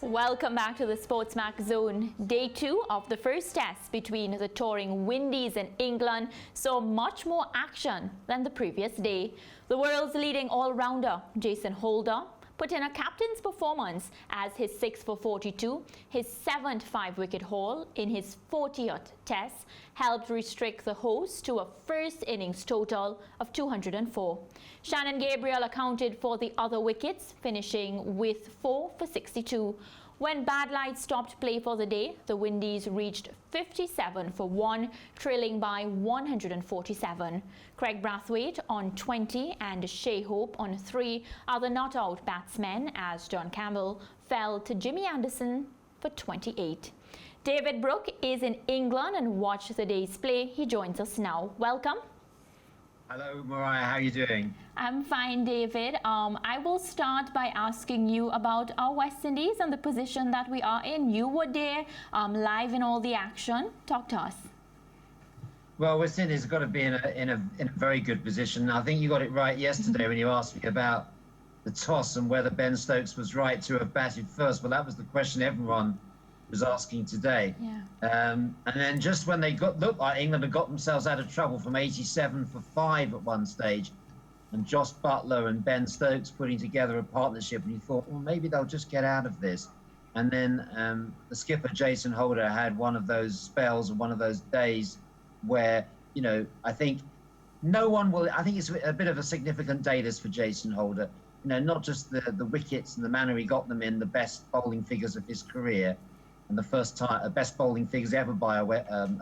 Welcome back to the SportsMax Zone. Day 2 of the first test between the touring Windies and England saw much more action than the previous day. The world's leading all-rounder, Jason Holder, put in a captain's performance as his 6 for 42, his 7th 5-wicket haul in his 40th test, helped restrict the hosts to a first innings total of 204. Shannon Gabriel accounted for the other wickets, finishing with 4 for 62. When bad light stopped play for the day, the Windies reached 57 for 1, trailing by 147. Craig Brathwaite on 20 and Shea Hope on 3 are the not-out batsmen as John Campbell fell to Jimmy Anderson for 28. David Brooke is in England and watched the day's play. He joins us now. Welcome. Hello, Mariah. How are you doing? I'm fine, David. I will start by asking you about our West Indies and the position that we are in. You were there live in all the action. Talk to us. Well, West Indies have got to be in a very good position. I think you got it right yesterday when you asked me about the toss and whether Ben Stokes was right to have batted first. Well, that was the question everyone was asking today. Yeah. And then just when they looked like England had got themselves out of trouble from 87 for 5 at one stage, and Josh Buttler and Ben Stokes putting together a partnership, and you thought, well, maybe they'll just get out of this. And then the skipper, Jason Holder, had one of those spells and one of those days where, you know, I think it's a bit of a significant day this for Jason Holder. You know, not just the wickets and the manner he got them in, the best bowling figures of his career, and the first time best bowling figures ever by a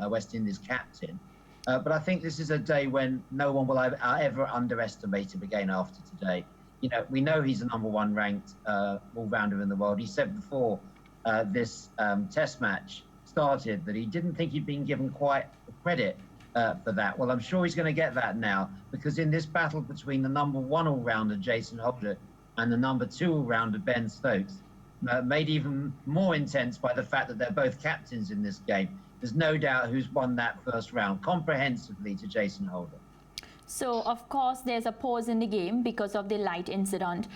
West Indies captain. But I think this is a day when no one will ever underestimate him again after today. You know, we know he's the #1 ranked all-rounder in the world. He said before this test match started that he didn't think he'd been given quite the credit for that. Well, I'm sure he's going to get that now, because in this battle between the #1 all-rounder, Jason Holder, and the #2 all-rounder, Ben Stokes, made even more intense by the fact that they're both captains in this game. There's no doubt who's won that first round comprehensively to Jason Holder. So, of course, there's a pause in the game because of the light incident.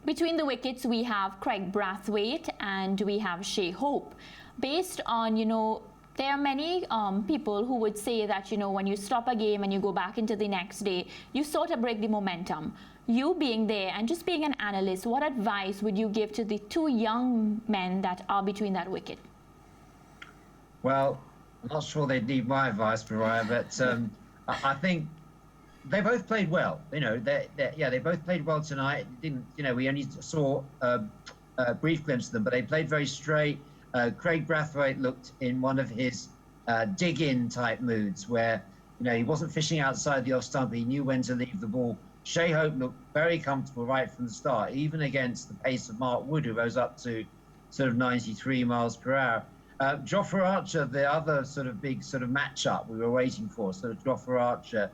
Between the wickets, we have Craig Brathwaite and we have Shea Hope. Based on, you know, there are many people who would say that, you know, when you stop a game and you go back into the next day, you sort of break the momentum. You being there and just being an analyst, what advice would you give to the two young men that are between that wicket? Well, I'm not sure they'd need my advice, Mariah, but I think they both played well. You know, they both played well tonight. We only saw a brief glimpse of them, but they played very straight. Craig Brathwaite looked in one of his dig-in type moods where, you know, he wasn't fishing outside the off stump. He knew when to leave the ball. Shea Hope looked very comfortable right from the start, even against the pace of Mark Wood, who rose up to sort of 93 miles per hour. Jofra Archer, the other sort of big sort of matchup we were waiting for, sort of Jofra Archer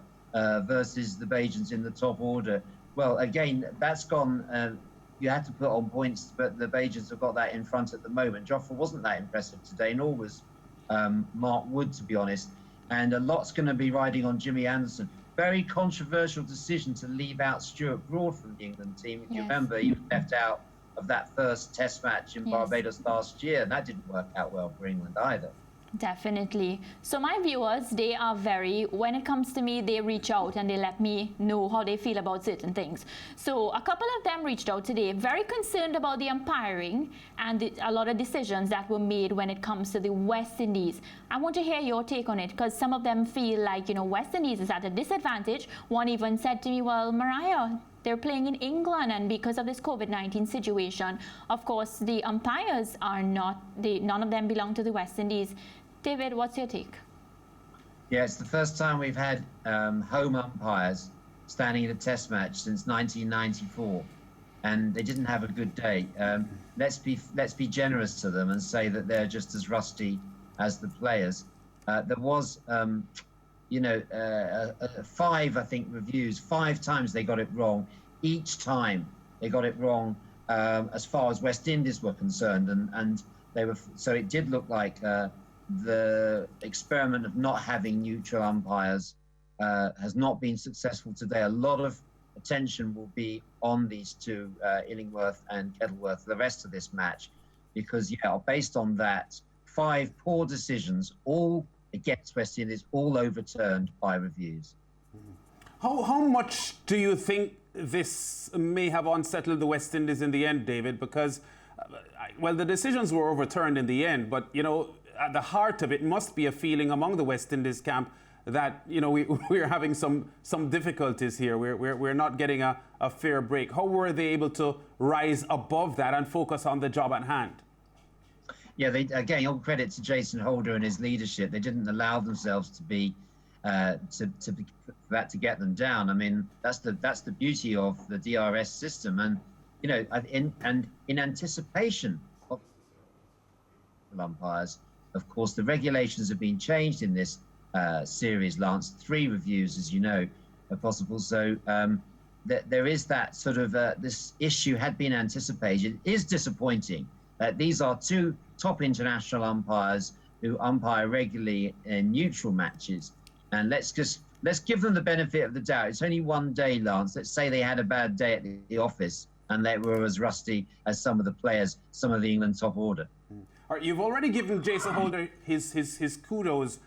versus the Bajans in the top order. Well, again, that's gone. You had to put on points, but the Bajans have got that in front at the moment. Jofra wasn't that impressive today, nor was Mark Wood, to be honest. And a lot's going to be riding on Jimmy Anderson. Very controversial decision to leave out Stuart Broad from the England team. If you remember, he was left out of that first test match in Barbados last year, and that didn't work out well for England either. Definitely. So my viewers, they are when it comes to me, they reach out and they let me know how they feel about certain things. So a couple of them reached out today, very concerned about the umpiring and a lot of decisions that were made when it comes to the West Indies. I want to hear your take on it, because some of them feel like, you know, West Indies is at a disadvantage. One even said to me, well, Mariah, they're playing in England, and because of this COVID-19 situation, of course, the umpires are none of them belong to the West Indies. David, what's your take? Yeah, it's the first time we've had home umpires standing in a test match since 1994, and they didn't have a good day. Let's be generous to them and say that they're just as rusty as the players. There was, 5, I think, reviews. 5 times they got it wrong. Each time they got it wrong as far as West Indies were concerned, and they were. So it did look like the experiment of not having neutral umpires has not been successful today. A lot of attention will be on these two, Illingworth and Kettleworth, the rest of this match. because, based on that, 5 poor decisions, all against West Indies, all overturned by reviews. How much do you think this may have unsettled the West Indies in the end, David? Because, the decisions were overturned in the end, but, at the heart of it must be a feeling among the West Indies camp that, we're having some difficulties here. We're not getting a fair break. How were they able to rise above that and focus on the job at hand? Yeah, again, all credit to Jason Holder and his leadership. They didn't allow themselves to be for that to get them down. I mean, that's the beauty of the DRS system, and in anticipation of umpires, of course, the regulations have been changed in this series. Lance, 3 reviews, as you know, are possible. So there is that sort of this issue had been anticipated. It is disappointing. These are 2 top international umpires who umpire regularly in neutral matches, and let's give them the benefit of the doubt. It's only one day, Lance. Let's say they had a bad day at the office and they were as rusty as some of the players, some of the England top order. All right, you've already given Jason Holder his kudos,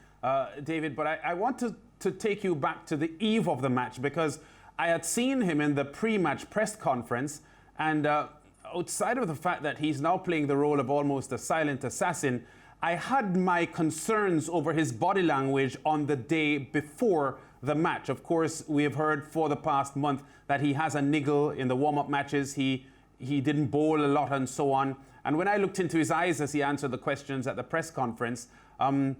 David, but I want to take you back to the eve of the match, because I had seen him in the pre-match press conference, and outside of the fact that he's now playing the role of almost a silent assassin, I had my concerns over his body language on the day before the match. Of course, we have heard for the past month that he has a niggle in the warm-up matches. He didn't bowl a lot and so on. And when I looked into his eyes as he answered the questions at the press conference, I'm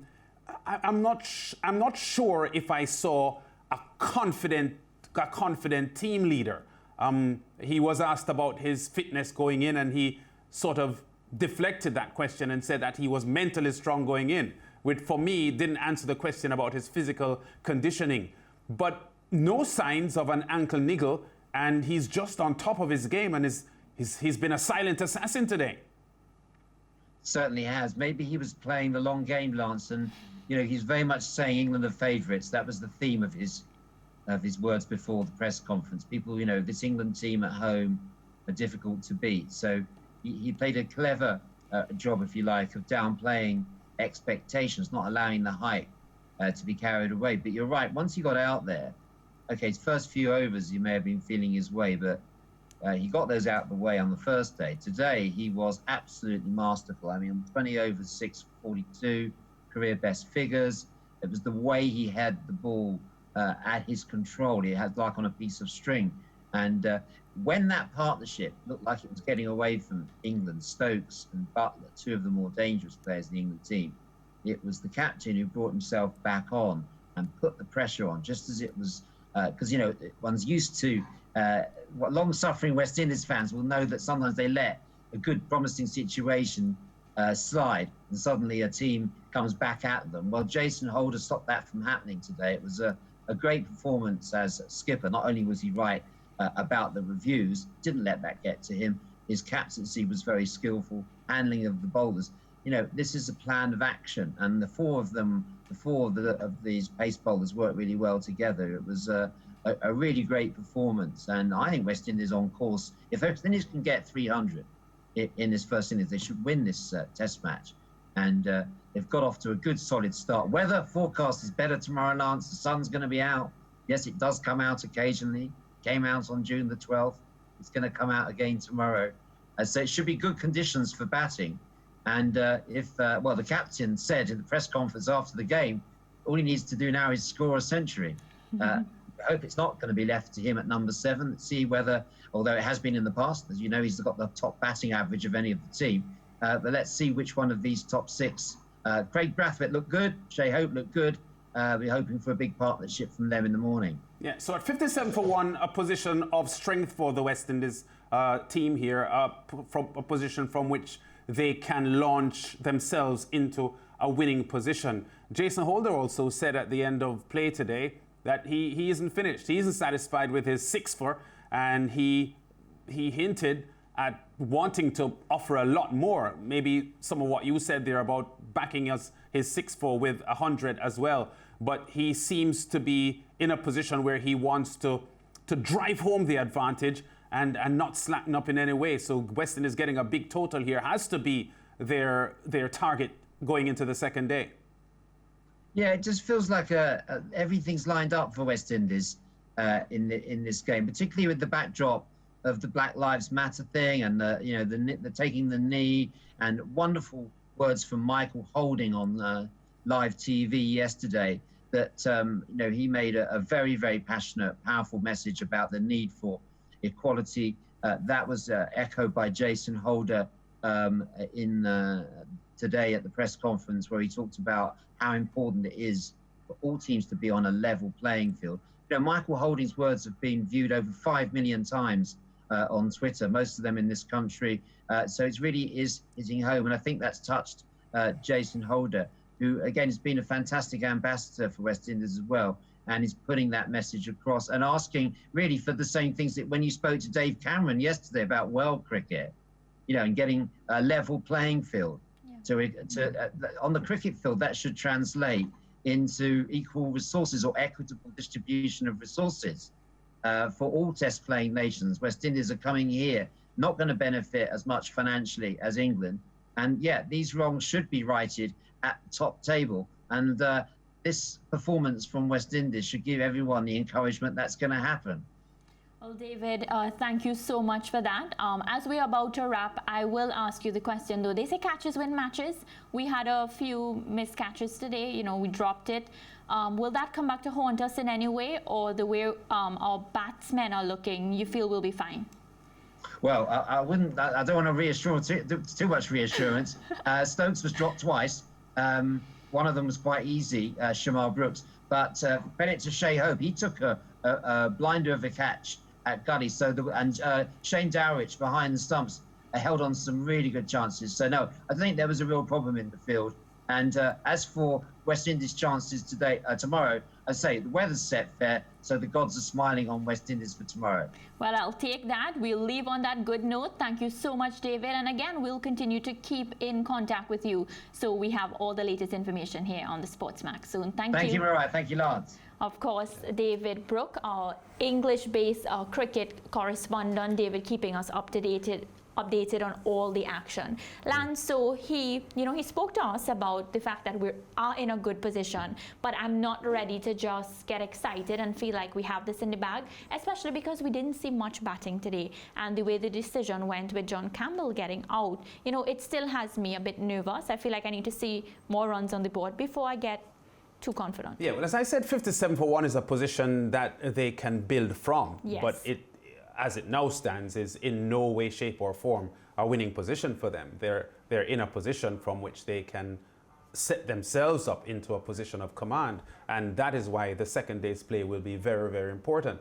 not sure if I saw a confident team leader. He was asked about his fitness going in, and he sort of deflected that question and said that he was mentally strong going in, which for me didn't answer the question about his physical conditioning. But no signs of an ankle niggle, and he's just on top of his game, and he's been a silent assassin today. Certainly has. Maybe he was playing the long game, Lance, and he's very much saying England are favourites. That was the theme of his words before the press conference. People, this England team at home are difficult to beat. So he played a clever job, if you like, of downplaying expectations, not allowing the hype to be carried away. But you're right, once he got out there, okay, his first few overs, he may have been feeling his way, but he got those out of the way on the first day. Today, he was absolutely masterful. I mean, 20 overs, 642, career best figures. It was the way he had the ball at his control. He had like on a piece of string. And when that partnership looked like it was getting away from England, Stokes and Butler, 2 of the more dangerous players in the England team, it was the captain who brought himself back on and put the pressure on, just as it was, because, one's used to, what long-suffering West Indies fans will know that sometimes they let a good, promising situation slide, and suddenly a team comes back at them. Well, Jason Holder stopped that from happening today. It was a great performance as skipper. Not only was he right about the reviews, didn't let that get to him. His captaincy was very skillful, handling of the bowlers. This is a plan of action, and the four of these pace bowlers worked really well together. It was a really great performance, and I think West Indies on course. If West Indies can get 300 in this first innings, they should win this Test match. And they've got off to a good, solid start. Weather forecast is better tomorrow, Lance. The sun's going to be out. Yes, it does come out occasionally. Came out on June the 12th. It's going to come out again tomorrow. So it should be good conditions for batting. And the captain said in the press conference after the game, all he needs to do now is score a century. I hope it's not going to be left to him at number 7. Let's see whether, although it has been in the past, as you know, he's got the top batting average of any of the team. But let's see which one of these top 6. Craig Brathwaite looked good. Shea Hope looked good. We're hoping for a big partnership from them in the morning. Yeah, so at 57 for 1, a position of strength for the West Indies team here, from a position from which they can launch themselves into a winning position. Jason Holder also said at the end of play today that he isn't finished. He isn't satisfied with his 6-for, and he hinted at wanting to offer a lot more. Maybe some of what you said there about backing us his 6-for with 100 as well. But he seems to be in a position where he wants to drive home the advantage and not slacking up in any way. So West Indies getting a big total here has to be their target going into the second day. Yeah, it just feels like everything's lined up for West Indies in this game, particularly with the backdrop of the Black Lives Matter thing and the taking the knee, and wonderful words from Michael Holding on live TV yesterday that he made a very, very passionate, powerful message about the need for equality. That was echoed by Jason Holder today at the press conference, where he talked about how important it is for all teams to be on a level playing field. Michael Holding's words have been viewed over 5 million times on Twitter, most of them in this country. So it really is hitting home. And I think that's touched Jason Holder, who, again, has been a fantastic ambassador for West Indies as well, and is putting that message across and asking really for the same things that when you spoke to Dave Cameron yesterday about world cricket, and getting a level playing field. On the cricket field, that should translate into equal resources or equitable distribution of resources for all test playing nations. West Indies are coming here, not going to benefit as much financially as England. And these wrongs should be righted at the top table. And this performance from West Indies should give everyone the encouragement that's going to happen. Well, David, thank you so much for that. As we're about to wrap, I will ask you the question, though. They say catches win matches. We had a few missed catches today. We dropped it. Will that come back to haunt us in any way, or the way our batsmen are looking, you feel we'll be fine? Well, I don't want to reassure too much reassurance. Stokes was dropped twice. One of them was quite easy, Shamar Brooks. But credit to Shea Hope. He took a blinder of a catch at Gully. And Shane Dowrich behind the stumps held on some really good chances. So, no, I think there was a real problem in the field. And as for West Indies' chances tomorrow, I say the weather's set fair, so the gods are smiling on West Indies for tomorrow. Well, I'll take that. We'll leave on that good note. Thank you so much, David. And again, we'll continue to keep in contact with you, so we have all the latest information here on the SportsMax Zone. Thank you. Thank you, Mariah. Thank you, Lance. Of course, David Brooke, our English-based cricket correspondent. David keeping us updated on all the action. Lance, so he spoke to us about the fact that we are in a good position, but I'm not ready to just get excited and feel like we have this in the bag, especially because we didn't see much batting today. And the way the decision went with John Campbell getting out, it still has me a bit nervous. I feel like I need to see more runs on the board before I get too confident. Yeah, well, as I said, 57 for 1 is a position that they can build from. Yes. But as it now stands, is in no way, shape or form a winning position for them. They're in a position from which they can set themselves up into a position of command. And that is why the second day's play will be very, very important.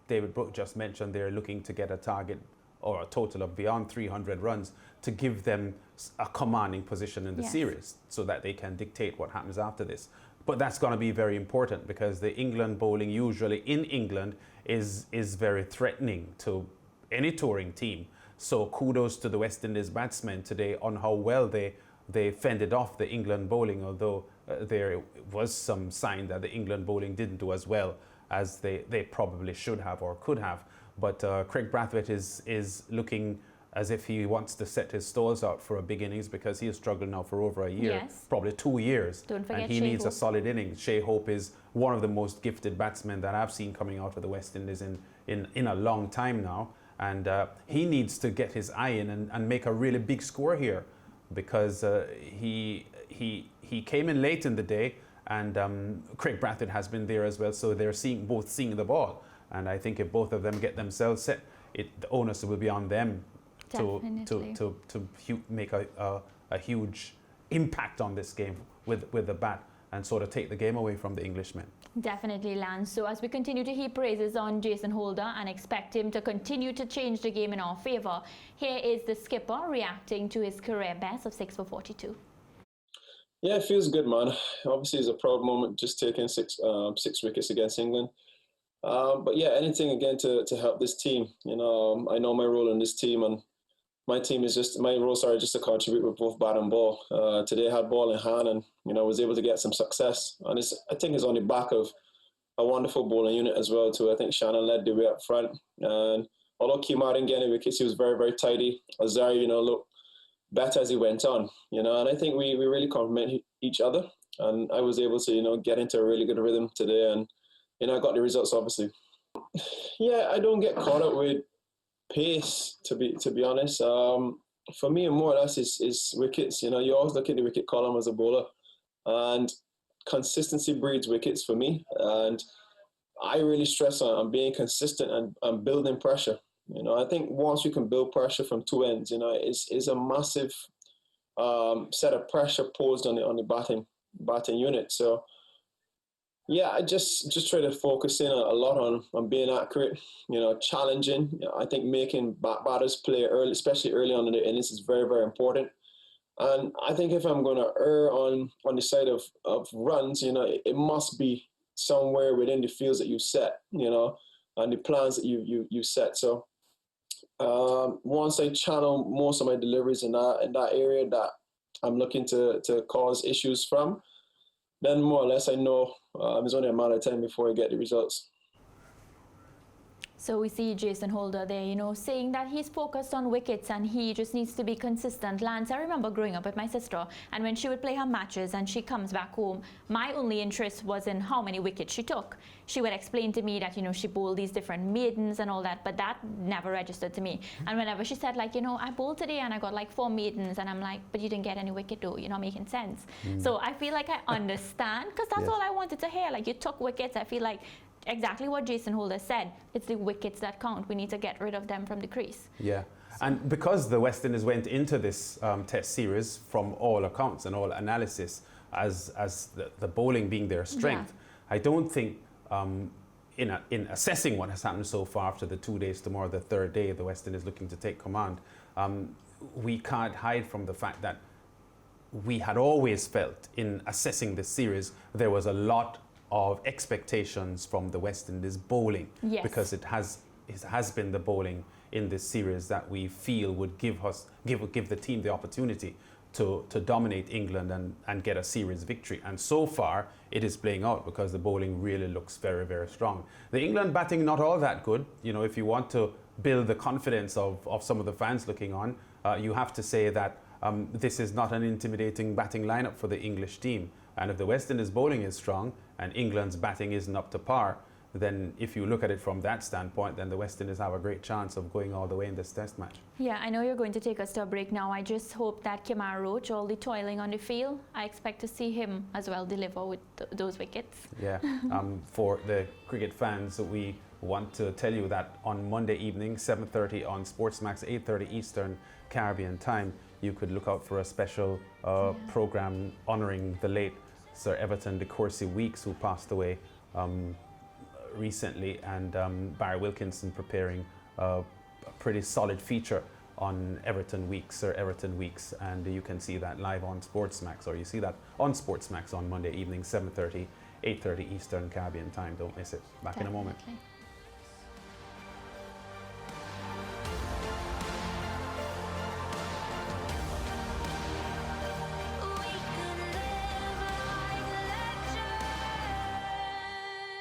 David Brooke just mentioned they're looking to get a target or a total of beyond 300 runs to give them a commanding position in the series so that they can dictate what happens after this. But that's going to be very important because the England bowling usually in England is very threatening to any touring team. So kudos to the West Indies batsmen today on how well they fended off the England bowling, although there was some sign that the England bowling didn't do as well as they probably should have or could have. But Craig Brathwaite is looking as if he wants to set his stalls out for a big innings because he has struggled now for over a year, probably 2 years. Don't forget and he needs a solid innings. Shea Hope is one of the most gifted batsmen that I've seen coming out of the West Indies in a long time now. And he needs to get his eye in and make a really big score here because he came in late in the day and Craig Brathwaite has been there as well. So they're both seeing the ball. And I think if both of them get themselves set, the onus will be on them to make a huge impact on this game with the bat and sort of take the game away from the Englishmen. Definitely, Lance. So as we continue to heap praises on Jason Holder and expect him to continue to change the game in our favour, here is the skipper reacting to his career best of 6 for 42. Yeah, it feels good, man. Obviously, it's a proud moment just taking six wickets against England. But yeah, anything again to help this team. I know my role in this team, and my role just to contribute with both bat and ball. Today I had ball in hand and, was able to get some success. And I think it's on the back of a wonderful bowling unit as well too. I think Shannon led the way up front. And although Kemar didn't get any wickets, he was very, very tidy. Azari, looked better as he went on, and I think we really complement each other. And I was able to, get into a really good rhythm today, and I got the results, obviously. Yeah, I don't get caught up with pace, to be honest. For me, more or less, is wickets. You always look at the wicket column as a bowler, and consistency breeds wickets for me. And I really stress on being consistent and building pressure. I think once you can build pressure from two ends, it's a massive set of pressure posed on the batting unit. So yeah, I just try to focus in a lot on being accurate, challenging. I think making batters play early, especially early on in the innings, is very, very important. And I think if I'm going to err on the side of runs, it must be somewhere within the fields that you set, and the plans that you set. So once I channel most of my deliveries in that area that I'm looking to cause issues from, then more or less I know it's only a matter of time before I get the results. So we see Jason Holder there, saying that he's focused on wickets and he just needs to be consistent. Lance, I remember growing up with my sister, and when she would play her matches and she comes back home, my only interest was in how many wickets she took. She would explain to me that, she bowled these different maidens and all that, but that never registered to me. And whenever she said, I bowled today and I got 4 maidens, and I'm like, but you didn't get any wicket though, you're not making sense. So I feel like I understand, because that's all I wanted to hear. You took wickets. I feel like exactly what Jason Holder said. It's the wickets that count. We need to get rid of them from the crease. Yeah, and because the West Indies went into this Test series, from all accounts and all analysis, as the bowling being their strength, I don't think in assessing what has happened so far after the 2 days, tomorrow the third day, the West Indies looking to take command, we can't hide from the fact that we had always felt in assessing this series there was a lot of expectations from the West Indies bowling, because it has been the bowling in this series that we feel would give the team the opportunity to dominate England and get a series victory. And so far it is playing out, because the bowling really looks very, very strong. The England batting not all that good. If you want to build the confidence of some of the fans looking on, you have to say that this is not an intimidating batting lineup for the English team. And if the West Indies bowling is strong and England's batting isn't up to par, then if you look at it from that standpoint, then the West Indies have a great chance of going all the way in this Test match. Yeah, I know you're going to take us to a break now. I just hope that Kemar Roach, all the toiling on the field, I expect to see him as well deliver with those wickets. Yeah, for the cricket fans, we want to tell you that on Monday evening, 7:30 on SportsMax, 8:30 Eastern Caribbean time, you could look out for a special program honouring the late Sir Everton de Courcy Weeks, who passed away recently, and Barry Wilkinson preparing a pretty solid feature on Sir Everton Weeks, and you can see that live on SportsMax, or you see that on SportsMax on Monday evening, 7:30, 8:30 Eastern Caribbean time. Don't miss it. Back in a moment.